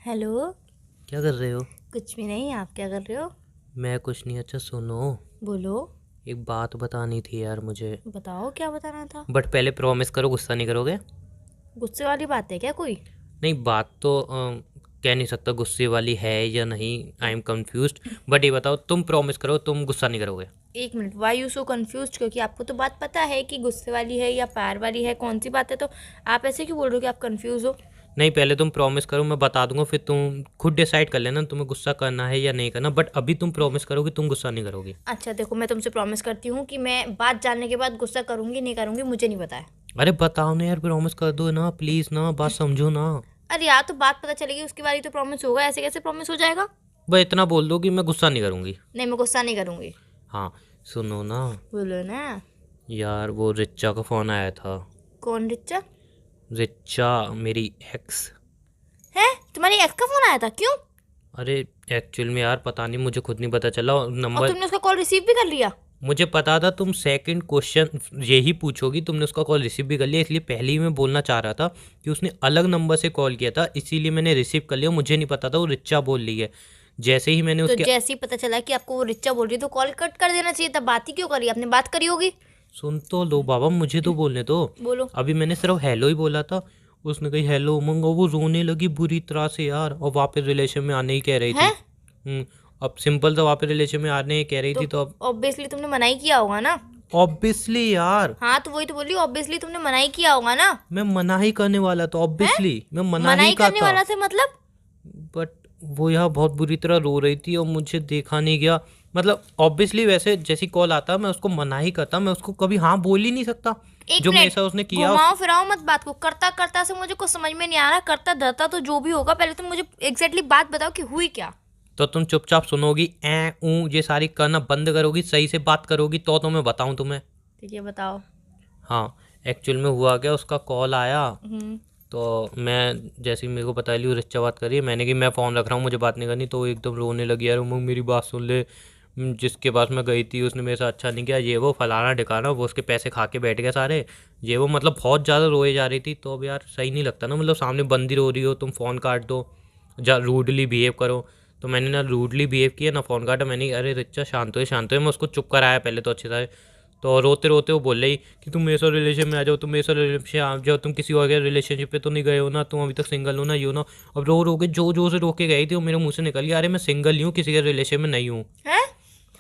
Hello. क्या कर रहे हो? कुछ भी नहीं, आप क्या कर रहे हो? मैं कुछ नहीं। अच्छा सुनो, बोलो। एक बात बतानी थी यार मुझे। बताओ क्या बताना था। बट पहले प्रॉमिस करो गुस्सा नहीं करोगे। गुस्से वाली बात है क्या कोई? नहीं, बात तो कह नहीं सकता गुस्से वाली है या नहीं। I am confused. बट ये बताओ, तुम प्रॉमिस करो तुम गुस्सा नहीं करोगे। एक minute, why you so confuse? क्योंकि आपको तो बात पता है कि गुस्से वाली है या प्यार वाली है, कौन सी बात है, तो आप ऐसे क्यों बोल रहे हो कि आप कंफ्यूज हो? नहीं, पहले तुम प्रॉमिस करो, मैं बता दूंगा, फिर तुम खुद डिसाइड कर लेना तुम्हें गुस्सा करना है या नहीं करना। बट अभी तुम प्रॉमिस करो कि तुम गुस्सा नहीं करोगी। अच्छा देखो, मैं तुमसे प्रॉमिस करती हूँ कि मैं बात जानने के बाद गुस्सा करूंगी नहीं करूंगी मुझे नहीं पता है। अरे बताओ ना यार, प्रॉमिस कर दो ना प्लीज़ ना, बात समझो ना। अरे यार, तो बात पता चलेगी उसके बाद ही तो प्रॉमिस होगा, ऐसे कैसे प्रॉमिस हो जाएगा? बस इतना बोल दो कि मैं गुस्सा नहीं करूँगी। नहीं, मैं गुस्सा नहीं करूंगी। हाँ, सुनो ना बोलो ना। यार, वो रिचा का फ़ोन आया था। कौन रिचा? रिचा मेरी एक्स। है? तुम्हारी एक्स का फोन आया था, क्यों? अरे एक्चुअल में यार पता नहीं, मुझे खुद नहीं पता चला और और नंबर। तुमने उसका कॉल रिसीव भी कर लिया? मुझे पता था तुम सेकंड क्वेश्चन यही पूछोगी, तुमने उसका कॉल रिसीव भी कर लिया, इसलिए पहले ही मैं बोलना चाह रहा था कि उसने अलग नंबर से कॉल किया था, इसीलिए मैंने रिसीव कर लिया। मुझे नहीं पता था वो रिचा बोल रही है। जैसे ही मैंने तो उसके जैसे ही पता चला कि आपको वो रिचा बोल रही है तो कॉल कट कर देना चाहिए था। बात ही क्यों करी? आपने बात करी होगी। सुन तो लो बाबा, मुझे तो बोलने दो। बोलो। अभी मैंने सिर्फ हेलो ही बोला था। उसने कही हेलो उमंग, और वो रोने लगी बुरी तरह से यार, और वापस रिलेशन में आने ही कह रही है? थी। अब सिंपल था, वापस रिलेशन में आने ही कह रही तो थी, तो अब ऑब्वियसली तुमने मना ही किया होगा ना। ऑब्वियसली यार। हाँ, तो वही तो बोली, ऑब्वियसली तुमने मना ही किया होगा ना। मैं मना ही करने वाला था, है? ऑब्वियसली मैं मना मना ही ही का करने था। वाला थे मतलब? बट वो यहाँ बहुत बुरी तरह रो रही थी और मुझे देखा नहीं गया। मतलब ऑब्वियसली वैसे जैसी कॉल आता मैं उसको मना ही करता, मैं उसको कभी हाँ बोल ही नहीं सकता। एक जो मेरे मिनट, साथ उसने किया घुमाओ फिराओ मत बात को। करता करता से मुझे कुछ समझ में नहीं आ रहा। करता धरता तो जो भी होगा, पहले तुम मुझे एग्जैक्टली बात बताओ कि हुई क्या। तो तुम चुपचाप सुनोगी, ए ऊ ये सारी करना बंद करोगी, सही से बात करोगी तो मैं बताऊं तुम्हें। ठीक है, बताओ। हाँ, एक्चुअल में हुआ क्या, उसका कॉल आया। हम्म। तो मैं जैसे ही मेरे को पता चली रिच्चा बात कर रही है, मैंने कि मैं फ़ोन रख रहा हूँ मुझे बात नहीं करनी, तो वो एकदम रोने लगी, यार उमंग मेरी बात सुन ले। जिसके पास मैं गई थी उसने मेरे साथ अच्छा नहीं किया, ये वो फलाना ढिकाना, वो उसके पैसे खा के बैठ गए सारे। ये वो मतलब बहुत ज़्यादा रोए जा रही थी। तो अब यार सही नहीं लगता ना, मतलब सामने बंदी रो रही हो तुम फ़ोन काट दो, जा रूडली बिहेव करो। तो मैंने ना रूडली बिहेव किया ना फ़ोन काटा। मैंने अरे रिच्चा शांत हो शांत हो, मैं उसको चुप कराया पहले तो अच्छे से। तो रोते रोते वो बोल रही कि तुम मेरे साथ रिलेशन में आ जाओ, तुम मेरे साथ रिलेशन आ जाओ, तुम किसी और के रिलेशनशिप पे तो नहीं गए हो ना, तुम अभी तक सिंगल हो ना, ये हो ना। अब रो रो के जो जो से रोके गई थी वो मेरे मुंह से निकल गया, अरे मैं सिंगल ही हूँ, किसी के रिलेशन में नहीं हूँ। है?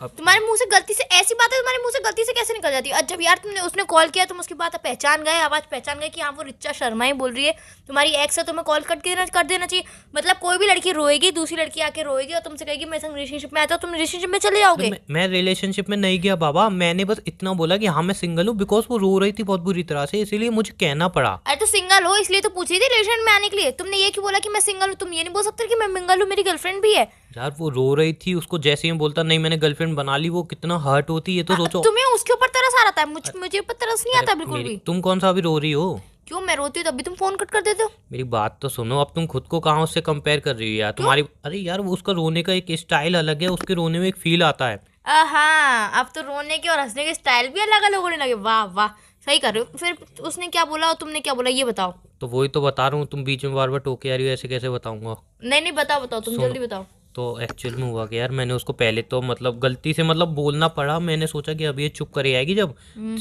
अब तुम्हारे मुंह से गलती से ऐसी बात है, तुम्हारे मुंह से गलती से कैसे निकल जाती है? जब यार तुमने उसने कॉल किया तुम उसकी बात पहचान गए, आवाज पहचान गए कि हाँ वो रिचा शर्मा ही बोल रही है, तुम्हारी एक्स है, तुम्हें कॉल कर देना चाहिए। मतलब कोई भी लड़की रोएगी, दूसरी लड़की आके रोएगी और तुमसे कहेगी मेरे संग रिलेशनशिप में आता, तुम रिलेशनशिप में चले अरे जाओगे। मैं रिलेशनशिप में नहीं गया बाबा, मैंने बस इतना बोला कि हाँ मैं सिंगल हूँ, बिकॉज वो रो रही थी बहुत बुरी तरह से, इसीलिए मुझे कहना पड़ा। अरे तो सिंगल हो इसलिए तो पूछ रही थी रिलेशन में आने के लिए। तुमने ये क्यों बोला कि मैं सिंगल हूँ? तुम ये नहीं बोल सकते कि मैं मिंगल हूँ, मेरी गर्लफ्रेंड भी है। यार वो रो रही थी, उसको जैसे ही मैं बोलता नहीं मैंने गर्लफ्रेंड बना ली, वो कितना हर्ट होती है तो सोचो। तुम्हें उसके ऊपर तरस आ रहा था, मुझे ऊपर तरस नहीं अरे आता बिल्कुल मेरी, भी। तुम कौन सा अभी रो रही हो? क्यों? मैं रोती हूँ तभी तुम फोन कट कर देते हो। मेरी बात तो सुनो, अब तुम खुद को कहाँ उससे कंपेयर कर रही हो यार, क्यों? तुम्हारी अरे यार वो उसका रोने का एक स्टाइल अलग है, उसके रोने में एक फील आता है। हाँ, अब तो रोने के और हंसने के स्टाइल भी अलग अलग होने लगे। वाह वाह, सही कर रहे हो। फिर उसने क्या बोला और तुमने क्या बोला, ये बताओ। तो वही तो बता रहा हूँ, तुम बीच में बार बार टोके आ रही हो, ऐसे कैसे बताऊंगा। नहीं नहीं, बताओ बताओ, तुम सुनो, जल्दी बताओ। तो एक्चुअल में हुआ कि यार मैंने उसको पहले तो मतलब गलती से मतलब बोलना पड़ा, मैंने सोचा कि अब ये चुप कर आएगी, जब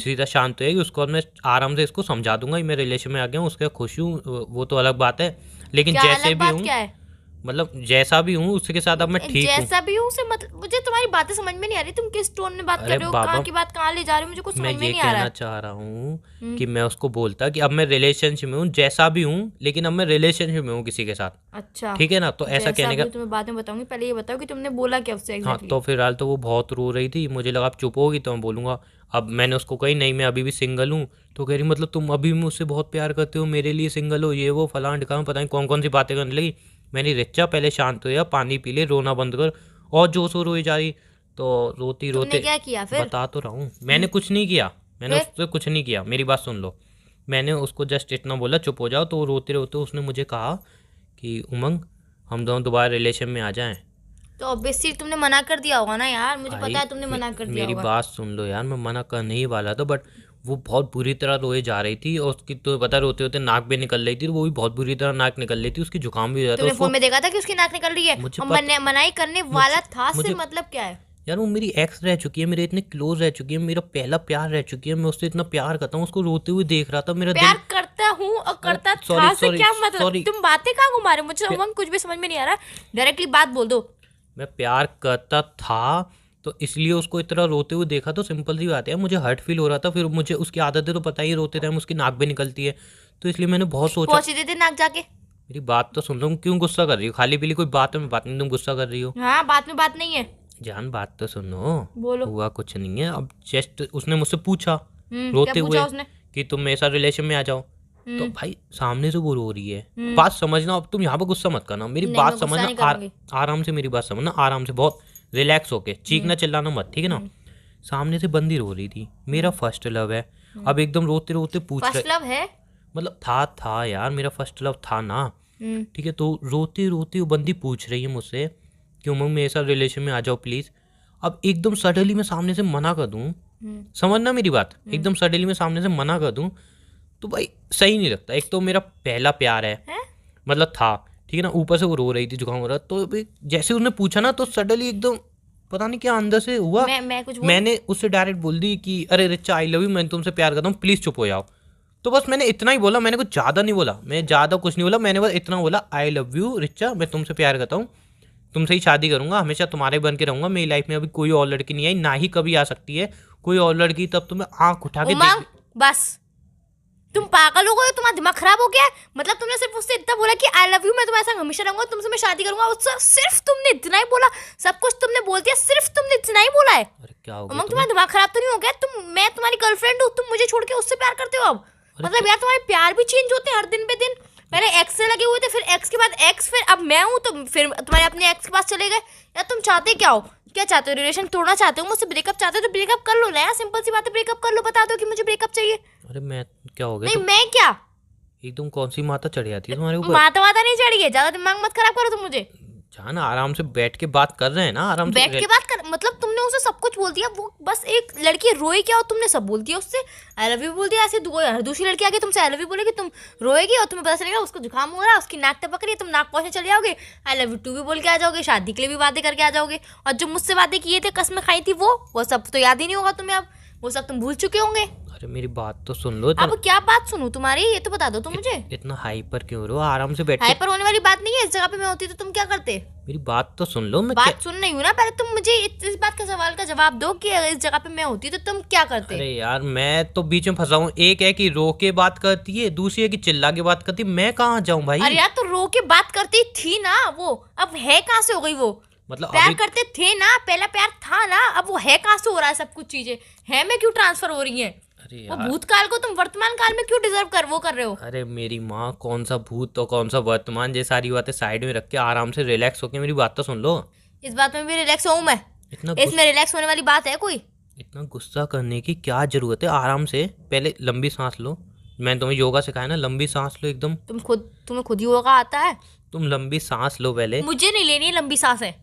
सीधा शांत होएगी उसको और मैं आराम से इसको समझा दूंगा कि मैं रिलेशन में आ गया हूँ, उसके खुश हूँ, वो तो अलग बात है। लेकिन क्या जैसे अलग भी बात हूँ, क्या है? मतलब जैसा भी हूँ उसके साथ अब मैं ठीक हूँ। जैसा भी हूँ से मतलब मुझे तुम्हारी बातें समझ में नहीं आ रही। तुम किस टोन में बात कर अरे रहे हो, कहाँ बाबा, की बात कहाँ ले जा रहे हो, मुझे कुछ मैं समझ में ये नहीं आ रहा कहना है। चाह रहा हूँ हम्म। कि मैं उसको बोलता कि अब मैं रिलेशनशिप में हूँ, जैसा भी हूँ, लेकिन अब मैं रिलेशनशिप में हूँ किसी के साथ। अच्छा। ठीक है ना, तो ऐसा जैसा कहने भी का। हूँ तुम्हें बाद में बताऊंगी, पहले ये बताओ कि तुमने बोला क्या उससे हाँ, एग्जैक्टली। तो फिलहाल तो वो बहुत रो रही थी, मुझे लगा अब चुप होगी तो मैं बोलूँगा। अब मैंने उसको कही नहीं मैं अभी भी सिंगल हूँ। तो कह रही मतलब तुम अभी भी मुझसे बहुत प्यार करते हो, मेरे लिए सिंगल हो, ये वो फलान ढिकान, पता नहीं कौन कौन सी बातें करने लगी। मैंने रिच्चा पहले शांत हो जा, पानी पी ले, रोना बंद कर। और जोश हो रोई जा रही। तो रोती तुमने रोते, क्या किया फिर? बता तो रहा हूँ, मैंने कुछ नहीं किया। मैंने फिर? उससे कुछ नहीं किया, मेरी बात सुन लो। मैंने उसको जस्ट इतना बोला चुप हो जाओ, तो वो रोते रोते उसने मुझे कहा कि उमंग हम दोनों दोबारा रिलेशन में आ जाएं। तो ऑब्वियसली तुमने मना कर दिया होगा ना यार, मुझे भाई पता है तुमने मना कर दिया मेरी होगा। बात सुन लो यार, मैं मना करने ही वाला था, बट वो बहुत बुरी तरह रोए जा रही थी और उसकी तो पता रोते होते नाक भी निकल रही थी, वो भी बहुत बुरी तरह नाक निकल रही थी, उसकी जुकाम भी हो जाता तुमने उसको। फोन में देखा था कि उसकी नाक निकल रही है मुझे और पता मनाई करने वाला था, से मुझे मतलब क्या है? यार वो मेरी एक्स रह चुकी है, मेरे इतने क्लोज रह चुकी है, मेरा पहला प्यार रह चुकी है, मैं उससे इतना प्यार करता हूँ, उसको रोते हुए देख रहा था, मेरा प्यार दिल। करता हूँ और करता सॉरी था से सॉरी क्या मतलब? सॉरी, तुम बातें कहाँ घुमा रहे हो? मुझे उमंग कुछ भी समझ में नहीं आ रहा, डायरेक्टली बात बोल दो। मैं प्यार करता था तो इसलिए उसको इतना रोते हुए देखा, तो सिंपल सी बात है, मुझे हर्ट फील हो रहा था, फिर मुझे उसकी आदतें तो पता ही, रोते टाइम उसकी नाक भी निकलती है, तो इसलिए मैंने बहुत सोचा। पहुंच देते नाक जाके। मेरी बात तो सुन लो, क्यों गुस्सा कर रही हो? खाली पीली कोई बात में बात नहीं, तुम गुस्सा कर रही हो। हाँ, बात में बात नहीं है। जान बात तो सुनो, बोलो। हुआ कुछ नहीं है। अब जस्ट उसने मुझसे पूछा क्या रोते पूछा हुए उसने? कि तुम मेरे साथ रिलेशन में आ जाओ, तो भाई सामने से वो रो रही है। हम्म। बात समझना, अब तुम यहाँ पर गुस्सा मत करना, मेरी नहीं, बात मैं गुस्सा समझना, नहीं करूंगी। आराम से मेरी बात समझना, आराम से, बहुत रिलैक्स होके, चीखना चिल्लाना मत, ठीक है ना। सामने से बंदी रो रही थी, मेरा फर्स्ट लव है। अब एकदम रोते रोते पूछ फर्स्ट रहे, लव है? मतलब था यार, मेरा फर्स्ट लव था ना, हम्म। ठीक है। तो रोते रोते वो बंदी पूछ रही है मुझसे कि उमंग मेरे साथ रिलेशन में आ जाओ प्लीज़। अब एकदम सडनली मैं सामने से मना कर दूँ, समझना मेरी बात, एकदम सडनली मैं सामने से मना कर दूँ तो भाई सही नहीं लगता। एक तो मेरा पहला प्यार है, हैं? मतलब था, ठीक है ना, ऊपर से वो रो रही थी, जुकाम हो रहा, तो भाई जैसे उसने पूछा ना, तो सडनली एकदम पता नहीं क्या अंदर से हुआ, मैं कुछ बोलूं? मैंने उससे डायरेक्ट बोल दी कि अरे रिचा आई लव यू, मैं तुमसे प्यार करता हूँ, प्लीज़ चुप हो जाओ। तो बस मैंने इतना ही बोला, मैंने कुछ ज़्यादा नहीं बोला, मैं ज़्यादा कुछ नहीं बोला, मैंने बस इतना बोला, आई लव यू रिचा, मैं तुमसे प्यार करता हूँ, तुमसे ही शादी करूंगा, हमेशा तुम्हारे बन के रहूंगा, मेरी लाइफ में अभी कोई और लड़की नहीं आई, ना ही कभी आ सकती है कोई और लड़की, तब तुम्हें आंख उठा के उमंग, देख। बस तुम पागल हो गए, तुम्हारा दिमाग खराब हो गया है? मतलब तुमने सिर्फ उससे इतना बोला कि आई लव यू, मैं तुम्हारे साथ हमेशा रहूंगा, तुमसे मैं शादी करूंगा, उससे सिर्फ तुमने इतना ही बोला? सब कुछ तुमने बोल दिया, सिर्फ तुमने इतना ही बोला है? अरे क्या हो गया उमंग, तुम्हें? तुम्हारा दिमाग खराब तो नहीं हो गया? मैं तुम्हारी गर्लफ्रेंड हूँ, तुम मुझे छोड़ के उससे प्यार करते हो अब? मतलब यार, तुम्हारे प्यार भी चेंज होते हैं हर दिन पे दिन। पहले एक्स से लगे हुए थे, फिर एक्स के बाद एक्स, फिर अब मैं हूँ, तो फिर तुम्हारे अपने एक्स के पास चले गए। यार तुम चाहते क्या हो? क्या चाहते हो? रिलेशन तोड़ना चाहते हो? मुझसे ब्रेकअप चाहते हो तो ब्रेकअप कर लो ना यार, सिंपल सी बात है, ब्रेकअप कर लो, बता दो कि मुझे ब्रेकअप चाहिए। अरे मैं क्या हो गया? नहीं, तो मैं क्या? एकदम कौन सी माता चढ़ जाती है तुम्हारे ऊपर? माता वाता नहीं चढ़ी है, ज्यादा दिमाग मत खराब करो तुम मुझे। जान आराम से बैठ के बात कर रहे हैं ना, आराम से बैठ के बात कर, मतलब तुमने उसे सब कुछ बोल दिया, वो बस एक लड़की रोई क्या और तुमने सब बोल दिया उससे, आई लव यू बोल दिया। ऐसे दूसरी लड़की आके तुमसे आई लव यू बोलेगी, तुम रोएगी और तुम्हें पता चलेगा उसको जुकाम हो रहा है, उसकी नाक टपक रही है, तुम नाक पहुंचने चले जाओगे, आई लव यू टू भी बोल के आ जाओगे, शादी के लिए भी वादे करके आ जाओगे, और जो मुझसे वादे किए थे, कसमें खाई थी, वो सब तो याद ही नहीं होगा तुम्हें अब, वो सब तुम भूल चुके होंगे। अरे मेरी बात तो सुन लो, अब क्या बात सुनूं तुम्हारी, ये तो बता दो तुम मुझे। इतना हाइपर क्यों हो रहे हो? आराम से बैठ के, हाइपर होने वाली बात नहीं है, इस जगह पे मैं होती तो तुम क्या करते? मेरी बात तो सुन लो। मैं बात सुन नहीं हूँ ना, पहले तुम मुझे इस बात का सवाल का जवाब दो कि इस जगह पे मैं होती तो तुम क्या करते? अरे यार मैं तो बीच में फंसा हूँ, एक है कि रो के बात करती है, दूसरी है कि चिल्ला के बात करती है, मैं कहाँ जाऊँ भाई? अरे यार, तो रो के बात करती थी ना वो, अब है कहाँ से हो गई वो? मतलब प्यार अभी करते थे ना, पहला प्यार था ना, अब वो है कहाँ से हो रहा है? सब कुछ चीजें है में क्यों ट्रांसफर हो रही हैं? अरे वो यार, भूतकाल को तुम वर्तमान काल में क्यों डिजर्व कर वो कर रहे हो? अरे मेरी माँ, कौन सा भूत तो कौन सा वर्तमान, ये सारी बातें साइड में रख के आराम से रिलैक्स होके मेरी बात तो सुन लो। इस बात में भी रिलैक्स हूँ मैं? इतना इसमें रिलैक्स होने वाली बात है कोई? इतना गुस्सा करने की क्या जरूरत है? आराम से पहले लंबी सांस लो, मैंने तुम्हें योगा सिखाया ना, लंबी सांस लो एकदम। तुम्हें खुद ही होगा आता है? तुम लंबी सांस लो पहले। मुझे नहीं लेनी है लंबी सांसें।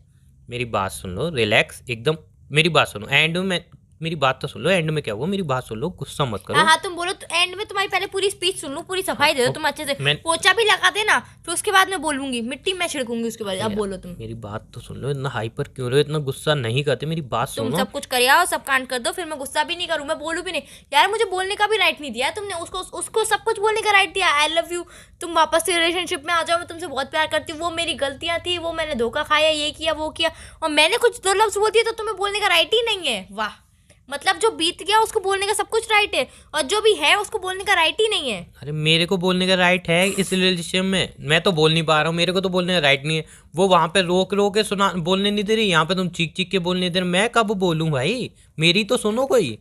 मेरी बात सुन लो, रिलैक्स एकदम, मेरी बात सुनो, एंड में मेरी बात तो सुन लो, एंड में क्या हुआ मेरी बात सुन लो, गुस्सा मत करो। हाँ, तुम बोलो तो एंड में तुम्हारी पहले पूरी स्पीच सुन लूं, पूरी सफाई दे दो तुम अच्छे से, मैं- पोछा भी लगा देना, फिर उसके बाद मैं बोलूंगी, मिट्टी मैं छिड़कूंगी उसके बाद। अब बोलो तुम। मेरी बात तो सुन लो, इतना हाइपर क्यों रहे हो? इतना गुस्सा नहीं करते, मेरी बात तुम सुनो। सब कुछ कर आओ, सब कांड कर दो, फिर मैं गुस्सा भी नहीं करूँ, मैं बोलूँ भी नहीं। यार मुझे बोलने का भी राइट नहीं दिया तुमने, उसको सब कुछ बोलने का राइट दिया, आई लव यू, तुम वापस से रिलेशनशिप में आ जाओ, मैं तुमसे बहुत प्यार करती हूँ, वो मेरी गलतियाँ थी, वो मैंने धोखा खाया, ये किया वो किया, और मैंने कुछ दो लफ्ज बोल दिए तो तुम्हें बोलने का राइट ही नहीं है? वाह, मतलब जो बीत गया उसको बोलने का सब कुछ राइट है, और जो भी है उसको बोलने का राइट ही नहीं है। अरे मेरे को बोलने का राइट है इस रिलेशनशिप में, मैं तो बोल नहीं पा रहा हूँ, मेरे को तो बोलने का राइट नहीं है। वो वहाँ पे रोक रोक के सुना, बोलने नहीं दे रही, यहाँ पे तुम चीख चीख के बोलने दे रहे, मैं कब बोलूँ भाई? मेरी तो सुनो कोई,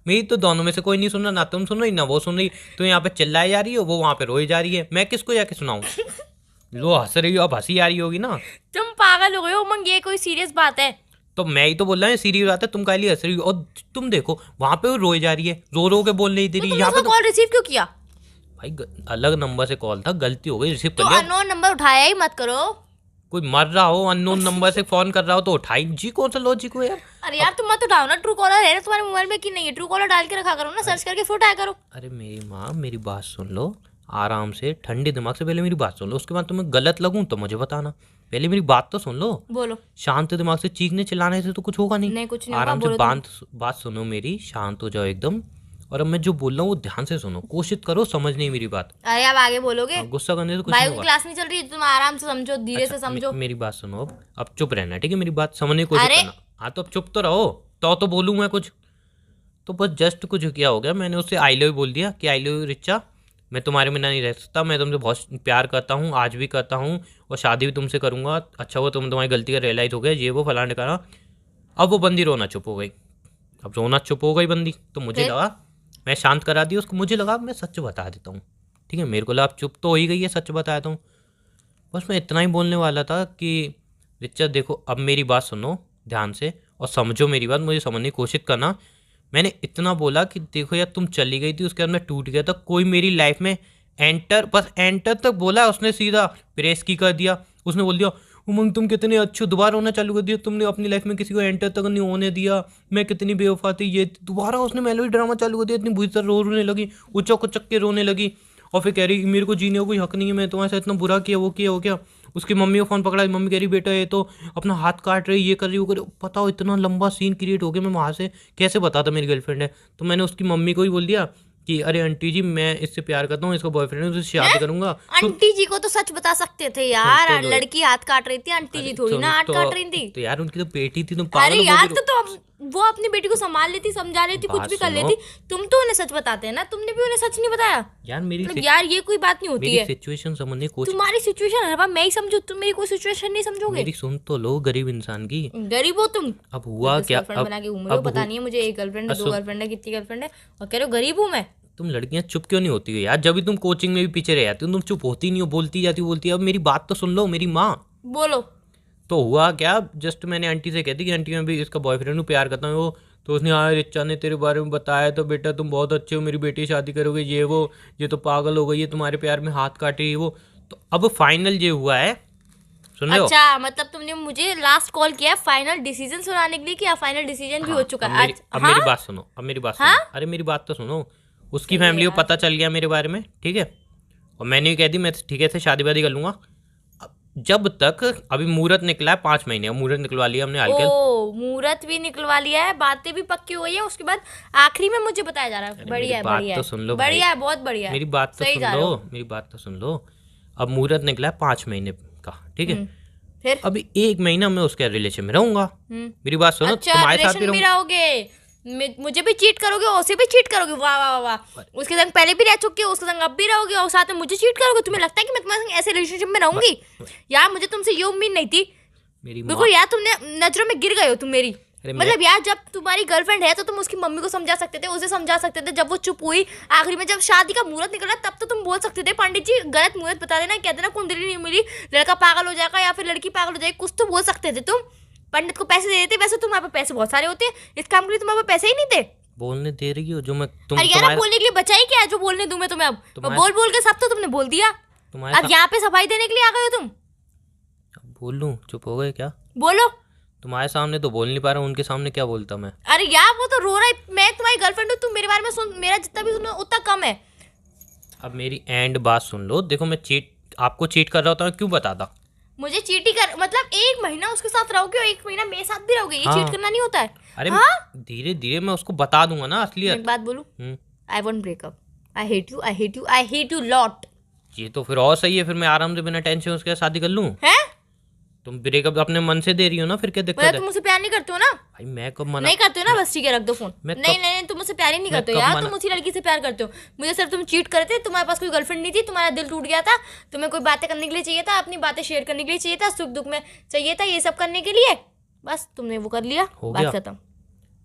मेरी तो दोनों में से कोई नहीं सुन रहा, ना तुम सुन रही ना वो सुन रही, तो यहाँ पे चिल्लाई जा रही हो, वो वहाँ पे रोई जा रही है, मैं किसको जाके सुनाऊँ? लो हंस रही हो, अब हंसी आ रही होगी ना। तुम पागल हो गए हो उमंग, ये कोई सीरियस बात है? तो मैं ही तो बोल रहा हूँ सीरियस बात है, तुम काहे लिए हंस रही हो? और तुम देखो वहां पे वो रोई जा रही है, रो रो के बोल नहीं दे रही, तुमने यहाँ पे उसका कॉल रिसीव क्यों किया? भाई अलग नंबर से कॉल था, गलती हो गई, रिसीव तो कर लिया। अननोन नंबर उठाया ही मत करो। कोई मर रहा हो, अननोन नंबर से फोन कर रहा हो तो उठाई जी, कौन सा लॉजिक हो यार। अरे यार तुम मत उठाओ ना, ट्रू कॉलर है ना तुम्हारे मोबाइल में कि नहीं है, ट्रू कॉलर डाल के रखा करो ना, सर्च करके फिर उठाया करो। अरे मेरी माँ, मेरी बात सुन लो आराम से, ठंडे दिमाग से पहले मेरी बात सुन लो, उसके बाद तुम्हें गलत लगूं तो मुझे बताना, पहले मेरी बात तो सुन लो। बोलो। शांत दिमाग से, चीखने चिल्लाने से तो कुछ होगा नहीं। नहीं कुछ नहीं होगा, आराम से बोलो तुम। बात सुनो मेरी, शांत हो जाओ एकदम, और अब मैं जो बोल रहा हूँ वो ध्यान से सुनो, कोशिश करो समझनी है मेरी बात। अरे अब आगे बोलोगे, हाँ, गुस्सा करने से कुछ भाई नहीं की होगा। क्लास नहीं चल रही, तुम आराम से समझो, धीरे से समझो। मेरी बात सुनो, अब चुप रहना, ठीक है, मेरी बात समझने की कोशिश अरे! करना। हाँ तो अब चुप तो रहो, तो बोलूँ मैं कुछ, तो बस जस्ट कुछ क्या हो गया, मैंने उससे आई लव यू बोल दिया कि आई लव यू रिचा, मैं तुम्हारे बिना नहीं रह सकता, मैं तुमसे बहुत प्यार करता हूँ, आज भी करता हूँ, और शादी भी तुमसे करूँगा। अच्छा वो तुम्हारी गलती का रियलाइज़ हो गया, ये वो फलाने का। अब वो बंदी रोना चुप हो गई, अब रोना चुप हो गई बंदी, तो मुझे फिर? लगा, मैं शांत करा दिया उसको, मुझे लगा मैं सच बता देता हूँ, ठीक है, मेरे को लगा अब चुप तो हो ही गई है, सच बता देता हूँ। बस मैं इतना ही बोलने वाला था कि रिचा देखो, अब मेरी बात सुनो ध्यान से और समझो मेरी बात, मुझे समझने की कोशिश करना। मैंने इतना बोला कि देखो यार, तुम चली गई थी, उसके बाद मैं टूट गया था, कोई मेरी लाइफ में एंटर, बस एंटर तक बोला उसने, सीधा प्रेस की कर दिया, उसने बोल दिया उमंग तुम कितने अच्छे हो, दोबारा होना चालू कर दिया तुमने, अपनी लाइफ में किसी को एंटर तक नहीं होने दिया, मैं कितनी बेवफा थी, ये दोबारा उसने मेलोडी ड्रामा चालू कर दिया, इतनी बुरी तरह रोने लगी, उचक उचक के रोने लगी, और फिर कह रही मेरे को जीने का कोई हक नहीं है, मैं तुम्हारे साथ इतना बुरा किया, वो किया, वो क्या। उसकी मम्मी को फ़ोन पकड़ा, मम्मी कह रही बेटा ये तो अपना हाथ काट रही, ये कर रही, वो कर रही, बताओ इतना लंबा सीन क्रिएट हो गया, मैं वहाँ से कैसे बताता मेरी गर्लफ्रेंड है। तो मैंने उसकी मम्मी को ही बोल दिया कि अरे आंटी जी मैं इससे प्यार करता हूँ, इसका बॉयफ्रेंड है, उससे शादी करूंगा। आंटी जी को तो सच बता सकते थे यार, तो लड़की हाथ काट रही थी, आंटी जी थोड़ी ना हाथ काट रही थी। तो यार उनकी तो बेटी थी, तुम अरे पागल हो यार गई। तो वो अपनी बेटी को संभाल लेती, समझा लेती, कुछ बात भी कर सुनो। लेती। तुम तो उन्हें सच बताते हैं ना, तुमने भी उन्हें सच नहीं बताया। यार मतलब यार ये कोई बात नहीं होती मेरी है। सिचुएशन समझने की कोशिश, तुम्हारी सिचुएशन हर बार मैं ही समझू, तुम मेरी कोई सिचुएशन नहीं समझोगे। मेरी सुन तो लो, गरीब इंसान की। गरीब हो तुम। अब हुआ क्या, गर्लफ्रेंड बना के घूम रहे हो, पता नहीं है मुझे, एक गर्लफ्रेंड है, 2 गर्लफ्रेंड है, कितनी गर्लफ्रेंड है, और कह रहे हो गरीब हूँ मैं। तुम लड़कियां चुप क्यों नहीं होती हो यार, जब भी तुम कोचिंग में भी पीछे रह जाती हो, तुम चुप होती नहीं हो, बोलती जाती हो, बोलती है। अब मेरी बात तो सुन लो मेरी माँ। बोलो। तो हुआ क्या, जस्ट मैंने आंटी से कह दी कि आंटी मैं भी इसका बॉयफ्रेंड हूँ, प्यार करता हूँ वो, तो उसने हाँ रिचा ने तेरे बारे में बताया, तो बेटा तुम बहुत अच्छे हो, मेरी बेटी शादी करोगे, ये वो, ये तो पागल हो गई है, तुम्हारे प्यार में हाथ काट रही है वो। तो अब फाइनल ये हुआ है, सुन रहे हो। अच्छा मतलब तुमने मुझे लास्ट कॉल किया है फाइनल डिसीजन सुनाने के लिए, कि फाइनल डिसीजन भी हो चुका है? अब मेरी बात सुनो, अब मेरी बात सुनो। अरे मेरी बात तो सुनो, उसकी फैमिली को पता चल गया मेरे बारे में, ठीक है, और मैंने भी कह दी मैं ठीक है से शादी वादी कर लूंगा। जब तक अभी मुहूर्त निकला है 5 महीने, मुहूर्त निकलवा लिया हमने हल्के। ओ मुहूर्त भी निकलवा लिया है, बातें भी पक्की हुई है, उसके बाद आखिरी में मुझे बताया जा रहा है। बढ़िया है, बढ़िया तो है, सुन लो बढ़िया है, बहुत बढ़िया है। मेरी बात तो सुन लो, मेरी बात तो सुन लो। अब मुहूर्त निकला है 5 महीने का, ठीक है, फिर अभी 1 महीना मैं उसके रिलेशन में रहूंगा। मेरी बात सुनो, अच्छा तुम्हारे साथ भी रिलेशन में रहूंगा। रहोगे, मुझे भी चीट करोगे, उसे भी चीट करोगे, वाह वाह वाह, उसके संग पहले भी रह चुके हो, उसके संग अब भी रहोगे, और साथ में मुझे चीट करोगे। तुम्हें लगता है कि मैं तुम्हारे संग ऐसे रिलेशनशिप में रहूंगी? यार मुझे तुमसे ये उम्मीद नहीं थी मेरी बिल्कुल यार, तुमने नजरों में गिर गए हो तुम मेरी। अरे मतलब यार जब तुम्हारी गर्लफ्रेंड है तो तुम उसकी मम्मी को समझा सकते थे, उसे समझा सकते थे, जब वो चुप हुई आखिरी में जब शादी का मुहूर्त निकला तब तो तुम बोल सकते थे पंडित जी गलत मुहूर्त बता देना, कह देना कुंडली नहीं मिली, लड़का पागल हो जाएगा या फिर लड़की पागल हो जाएगी, कुछ तो बोल सकते थे तुम। पंडित को पैसे दे देते, वैसे तुम्हारे पास पैसे बहुत सारे होते, इस काम के लिए तुम्हारे पास पैसे ही नहीं थे। बोलने दे रही हो जो मैं तुम अरे यार बोलने के लिए बचा ही क्या है जो बोलने दूं मैं तुम्हें? अब बोल बोल के सब तो तुमने बोल दिया, अब यहाँ पे सफाई देने के लिए आ गए हो तुम। बोल लूं, चुप हो गए क्या? बोलो। तुम्हारे सामने तो बोल नहीं पा रहा हूँ, उनके सामने क्या बोलता मैं? अरे यार वो तो रो रहा है, मैं तुम्हारी गर्लफ्रेंड हूँ, तुम मेरे बारे में सुन, मेरा जितना भी सुनो उतना कम है। अब मेरी एंड बात सुन लो, देखो मैं आपको चीट कर रहा होता, क्यों बताता? मुझे चीटी कर मतलब 1 महीना उसके साथ रहोगे और 1 महीना मेरे साथ भी रहोगे, ये चीट करना नहीं होता है। अरे धीरे धीरे मैं उसको बता दूंगा ना असलियत। एक बात बोलूं, I want breakup, I hate you, I hate you, I hate you lot. ये तो फिर और सही है, फिर मैं आराम से बिना टेंशन उसके साथ शादी कर लूं। हैं? तुम ब्रेकअप अपने मन से दे रही हो ना, फिर क्या दिक्कत है? तुम मुझसे प्यार नहीं करते हो ना? भाई मैं कब मना नहीं करते हो ना, बस ठीक है रख दो फोन। नहीं नहीं तुम मुझसे प्यार ही नहीं करते हो यार, तुम उसी लड़की से प्यार करते हो। मुझे सिर्फ तुम चीट करते, तुम्हारे पास कोई गर्लफ्रेंड नहीं थी, तुम्हारा दिल टूट गया था, तुम्हें कोई बातें करने के लिए चाहिए था, अपनी बातें शेयर करने के लिए चाहिए था, सुख दुख में चाहिए था, ये सब करने के लिए, बस तुमने वो कर लिया, बात खत्म।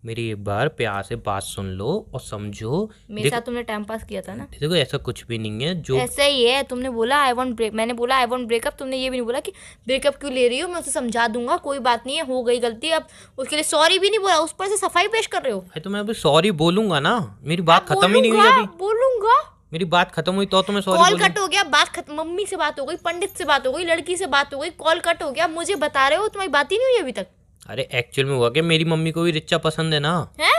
मेरी एक बार प्यार से बात सुन लो और समझो, मेरे साथ तुमने टाइम पास किया था ना। देखो ऐसा कुछ भी नहीं है, जो ऐसा ही है, तुमने बोला आई वांट ब्रेक, मैंने बोला आई वांट ब्रेकअप, तुमने ये भी नहीं बोला कि ब्रेकअप क्यों ले रही हो, मैं उसे समझा दूंगा, कोई बात नहीं है, हो गई गलती, अब उसके लिए सॉरी भी नहीं बोला, उस पर से सफाई पेश कर रहे हो। तो मैं अभी सॉरी बोलूंगा ना, मेरी बात खत्म ही नहीं हुई अभी। बोलूंगा मेरी बात खत्म हुई तो मैं सॉरी कॉल बोलूं? कट हो गया, बात खत्म, मम्मी से बात हो गई, पंडित से बात हो गई, लड़की से बात हो गई, कॉल कट हो गया, मुझे बता रहे हो तुम्हारी बात ही नहीं हुई अभी तक? अरे एक्चुअल में हुआ क्या, मेरी मम्मी को भी रिचा पसंद है ना, है?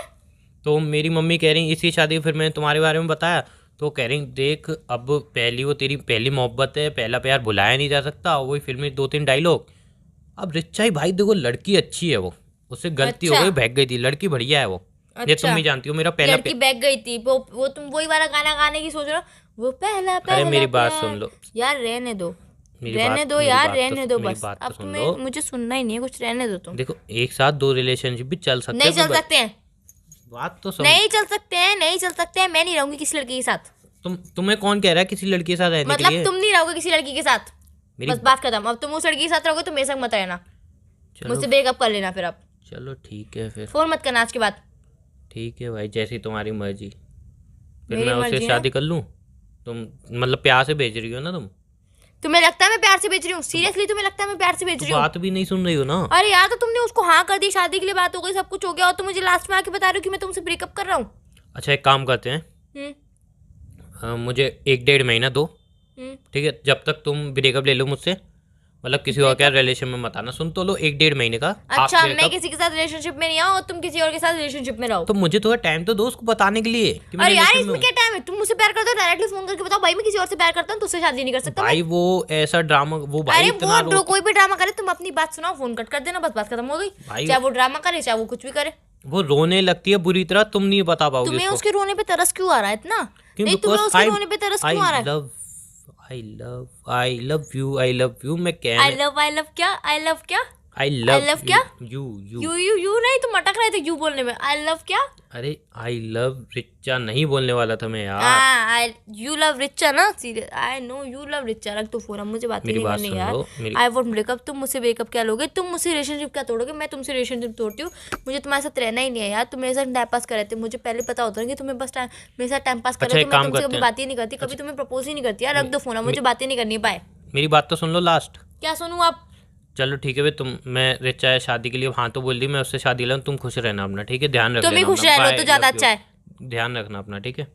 तो मेरी मम्मी कह रही इसी शादी, फिर मैंने तुम्हारे बारे में बताया तो कह रही देख अब पहली वो तेरी पहली मोहब्बत है, पहला प्यार भुलाया नहीं जा सकता, वही फिल्मी 2-3 डायलॉग। अब रिचा ही भाई देखो लड़की अच्छी है, वो उससे गलती हो अच्छा। गई, भाग गई थी, लड़की बढ़िया है वो, ये तुम अच्छा। भी जानती हो, मेरा पहला लड़की बैग गई थी, वो तुम वही वाला गाना गाने की सोच रहे हो, वो पहला अरे पहला मेरी बात प्यार। सुन लो, यार रहने दो, मेरी रहने बात दो मेरी यार, बात रहने दो मेरी बस, बात तो अब सुन तुम्हें लो। मुझे सुनना ही नहीं है कुछ, रहने दो तुम। देखो एक साथ 2 रिलेशनशिप भी चल सकते नहीं हैं, चल सकते हैं, बात तो सुन। नहीं चल सकते हैं, नहीं चल सकते हैं, मैं नहीं रहूंगी किसी लड़की के साथ। तुम्हें कौन कह रहा है किसी लड़की के साथ रहने के मतलब लिए? तुम नहीं रहोगे किसी लड़की के साथ, मेरी बस बात खत्म। अब तुम उस लड़की के साथ रहोगे तो मेरे संग मत रहना, चलो मुझसे ब्रेकअप कर लेना फिर। अब चलो ठीक है फिर, फोन मत करना आज के बाद। ठीक है भाई जैसी तुम्हारी मर्जी, फिर मेरी मैं उससे मर्जी है। शादी कर लूं? तुम मतलब प्यार से भेज रही हो ना तुम? तुम्हें लगता है मैं प्यार से भेज रही हूँ? सीरियसली तुम्हें लगता है मैं प्यार से भेज तो रही हूँ? बात भी नहीं सुन रही हो ना? अरे यार, तो तुमने उसको हाँ कर दी, शादी के लिए बात हो गई, सब कुछ हो गया, और तुम मुझे लास्ट में आके बता रहे हो कि मैं तुमसे ब्रेकअप कर रहा हूँ। अच्छा एक काम करते हैं, मुझे 1-1.5 महीना दो, ठीक है, जब तक तुम ब्रेकअप ले लो मुझसे, मतलब किसी और क्या रिलेशन में मत आना, सुन तो लो, 1-1.5 महीने का। आप अच्छा, मैं breakup- किसी के साथ रिलेशनशिप में नहीं आऊँ और तुम किसी और के साथ रिलेशनशिप में रहो? तो मुझे थोड़ा टाइम तो दो उसको बताने के लिए कि मैं अरे यार, रिलेशन में इसमें हूँ। क्या टाइम है? तुम मुझसे प्यार करते हो, डायरेक्टली फोन करके बताओ भाई मैं किसी और से प्यार करता हूँ, तुझसे शादी नहीं कर सकता मैं। भाई वो ऐसा ड्रामा, वो भाई अरे इतना वो कोई भी ड्रामा करे, तुम अपनी बात सुनाओ, फोन कट कर देना, बस बात खत्म हो गई। भाई चाहे वो ड्रामा करे, चाहे वो कुछ भी करे। वो रोने लगती है बुरी तरह, तुम नहीं बता पाओगे तुम्हें उसको। उसके रोने पे तरस क्यों आ रहा है इतना? क्यों? नहीं, तुम्हें Because उसके I- रोने पे तरस क्यों आ रहा है? I love you, मैं आई लव क्या? आई लव क्या? I I love love क्या? you यू नहीं, तुम अटक रहे थे यू बोलने में। आई लव क्या? अरे आई लव रिचा नहीं बोलने वाला था मैं यार। आई यू लव रिचा ना, serious, I know you love Richa. रख दो फोन, अब मुझे बात मेरी नहीं बात करनी सुन यार। लो, मेरी आई वोंट ब्रेकअप। तुम मुझसे ब्रेकअप क्या लोगे? तुम मुझसे रिलेशनशिप क्या तोड़ोगे? मैं तुमसे रिलेशनशिप तोड़ती हूँ? मुझे तुम्हारे साथ रहना ही नहीं है यार। तुम मेरे साथ टाइम पास कर रहे थे, मुझे पहले पता होता है कि तुम्हें बस मेरे साथ टाइम पास कर अच्छा, रहे एक हो, तो मैं काम तुमसे करते कभी हैं। बात ही नहीं करती, कभी तुम्हें प्रपोज ही नहीं करती यार। रख दो फोन, अब मुझे बात ही नहीं करनी है। बाय। मेरी बात तो सुन लो लास्ट। क्या सुनूं आप? चलो ठीक है भाई, मैं रिचा है शादी के लिए हाँ तो बोल दी, मैं उससे शादी लूँ, तुम खुश रहना अपना, ठीक है, ध्यान रख तुम भी लेना खुश अपना। रह लो Bye, तो ज्यादा love you। अच्छा है। ध्यान रखना अपना, ठीक है।